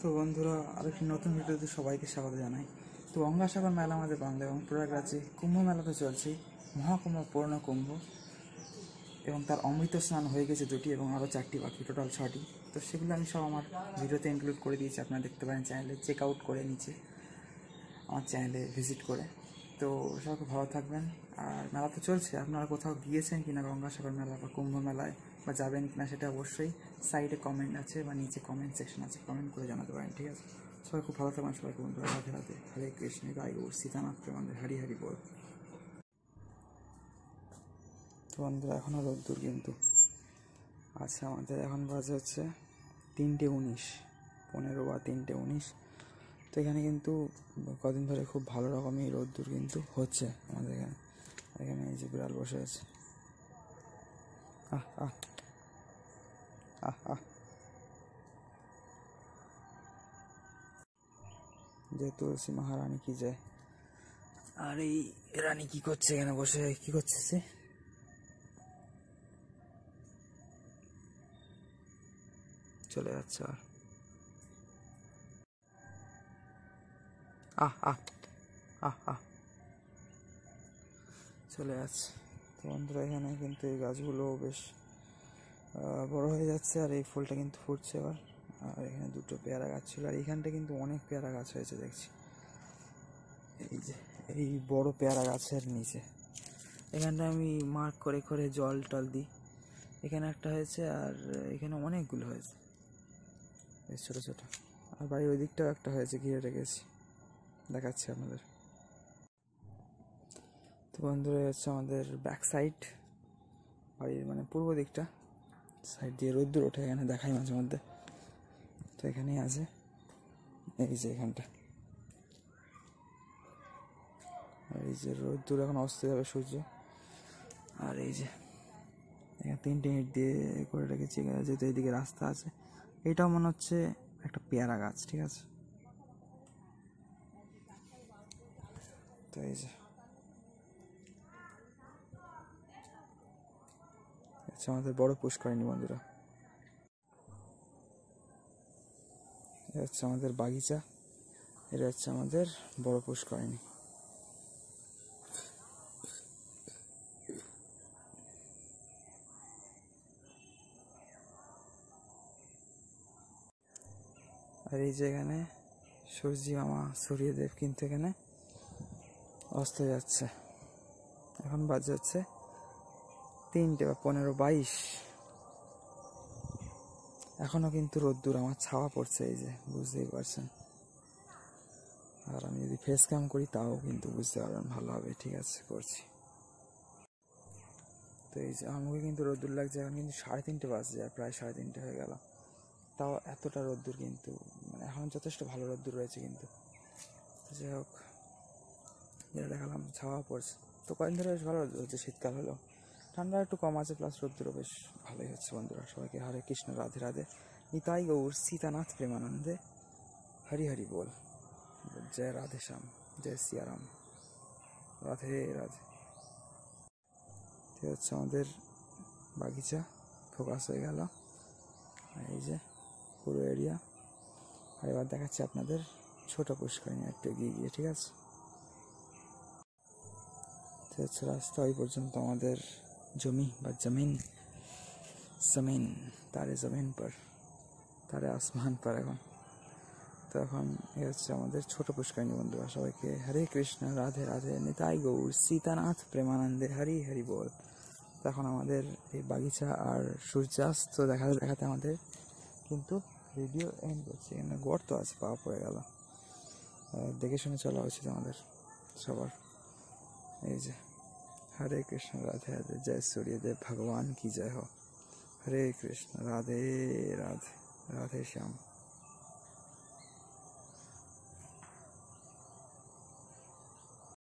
তো বন্ধুরা, আরেকটি নতুন ভিডিওতে সবাইকে স্বাগত জানাই। তো গঙ্গাসাগর মেলা আমাদের বাংলা এবং প্রয়াগরাজে কুম্ভ মেলা তো চলছেই। মহাকুম্ভ, পূর্ণ কুম্ভ এবং তার অমৃত স্নান হয়ে গেছে 2টি এবং আরও 4টি বাকি, টোটাল 6টি। তো সেগুলো আমি সব আমার ভিডিওতে ইনক্লুড করে দিয়েছি, আপনারা দেখতে পারেন চ্যানেলে চেক আউট করে নিচে আমার চ্যানেলে ভিজিট করে। তো সবাই খুব ভালো থাকবেন। আর মেলা তো চলছে, আপনারা কোথাও গিয়েছেন কিনা গঙ্গাসাগর মেলা বা কুম্ভ মেলায়, বা যাবেন কিনা সেটা অবশ্যই সাইডে কমেন্ট আছে বা নিচে কমেন্ট সেকশন আছে, কমেন্ট করে জানাতে পারেন, ঠিক আছে? সবাই খুব ভালো থাকবেন, সবাইকে বন্ধুরা রাধে রাধে, হরে কৃষ্ণ, গাই গৌর সীতানাথ প্রেমানন্দে, হরি হরি বল। তো বন্ধুরা, এখনও রোদ্দুর কিন্তু আচ্ছা, আমাদের এখন বাজে হচ্ছে 3:19, 15 বা 3:19। তো এখানে কিন্তু কদিন ধরে খুব ভালো রকমই রোদ্দুর কিন্তু হচ্ছে আমাদের এখানে। এখানে এই যে বিড়াল বসে আছে, আহ আহ আহ আহ যে তুলসী মহারানী কি যায়। আর এই রানী কি করছে এখানে বসে, কি করছে সে? চলে যাচ্ছে আর আহ আহ আহ আহ চলে যাচ্ছে। তো বন্ধুরা, এখানে কিন্তু এই গাছগুলো বেশ বড় হয়ে যাচ্ছে, আর এই ফুলটা কিন্তু ফুটছে এবার। আর এখানে 2টো পেয়ারা গাছ ছিল, আর এইখানটা কিন্তু অনেক পেয়ারা গাছ হয়েছে দেখছি। এই যে এই বড় পেয়ারা গাছের নিচে এখানটা আমি মার্ক করে করে জল টল দিই। এখানে একটা হয়েছে, আর এখানে অনেকগুলো হয়েছে বেশ ছোটো ছোটো। আর বাড়ির ওই দিকটাও একটা হয়েছে, ঘিরে রেখেছি, দেখাচ্ছি আপনাদের। তো বন্ধুরা, হচ্ছে আমাদের ব্যাক সাইড, বাড়ির মানে পূর্ব দিকটা, সাইড দিয়ে রোদ্দুর ওঠে, এখানে দেখাই মাঝে মধ্যে। তো এখানেই আছে, এই যে এখানটা, আর এই যে রোদ্দুর এখন অস্ত যাবে সূর্য। আর এই যে এখানে 3টে ইট দিয়ে করে রেখেছি, যেহেতু এইদিকে রাস্তা আছে। এইটাও মনে হচ্ছে একটা পেয়ারা গাছ, ঠিক আছে? তো এই যে আচ্ছা, আমাদের বড় পুষ্করিণী বন্ধুরা, এটা হচ্ছে আমাদের বাগিচা, এটা হচ্ছে আমাদের বড় পুষ্করিণী। আর এই যে এখানে সূর্যি মামা সূর্যদেব কিন্তু এখানে অস্ত যাচ্ছে। এখন বাজে হচ্ছে 3টে বা 15:22। এখনো কিন্তু রোদ্দুর, আমার ছাওয়া পড়ছে, এই যে বুঝতেই পারছেন। আর আমি যদি ফেস ক্যাম করি তাও কিন্তু বুঝতে পারবেন ভালোভাবে, ঠিক আছে? করছি। তো এই যে আমার মুখে কিন্তু রোদ্দুর লাগছে। এখন কিন্তু 3:30 বাজে, আর প্রায় 3:30 হয়ে গেল, তাও এতটা রোদ্দুর কিন্তু, মানে এখন যথেষ্ট ভালো রোদ্দুর রয়েছে কিন্তু। যাই হোক, যেটা দেখালাম, ছাওয়া পড়ছে। তো কয়েকদিন ধরে বেশ ভালো রোদ্দুর হচ্ছে, শীতকাল হলো, ঠান্ডা একটু কম আছে, প্লাস রোদ্দুরও বেশ ভালোই হচ্ছে। বন্ধুরা, সবাইকে হরে কৃষ্ণ, রাধে রাধে, নিতাই গৌর সীতানাথ প্রেমানন্দে, হরি হরি বল। জয় রাধে শ্যাম, জয় সিয়ারাম, রাধে রাধে। ঠিক হচ্ছে আমাদের বাগিচা ফোকাস হয়ে গেল, এই যে পুরো এরিয়া। আর এবার দেখাচ্ছি আপনাদের ছোট পুষ্করিণী একটু এগিয়ে গিয়ে, ঠিক আছে? তো হচ্ছে রাস্তা ওই পর্যন্ত আমাদের জমি বা জমিন, জমিন তারে জমিন পর, তারে আসমান পর। এখন তো এখন এ হচ্ছে আমাদের ছোট পুষ্করিণী বন্ধুরা, সবাইকে হরে কৃষ্ণ, রাধে রাধে, নিতাই গৌর সীতানাথ প্রেমানন্দে, হরি হরি বল। তখন আমাদের এই বাগিচা আর সূর্যাস্ত দেখাতে দেখাতে আমাদের কিন্তু ভিডিও এন্ড করছি। এখানে গর্ত আছে, পা পড়ে গেল, দেখে শুনে চলা উচিত আমাদের সবার। এই যে হরে কৃষ্ণ, রাধে রাধে, জয় সূর্যদেব ভগবান কি জয় হো, হরে কৃষ্ণ, রাধে রাধে, রাধে শ্যাম।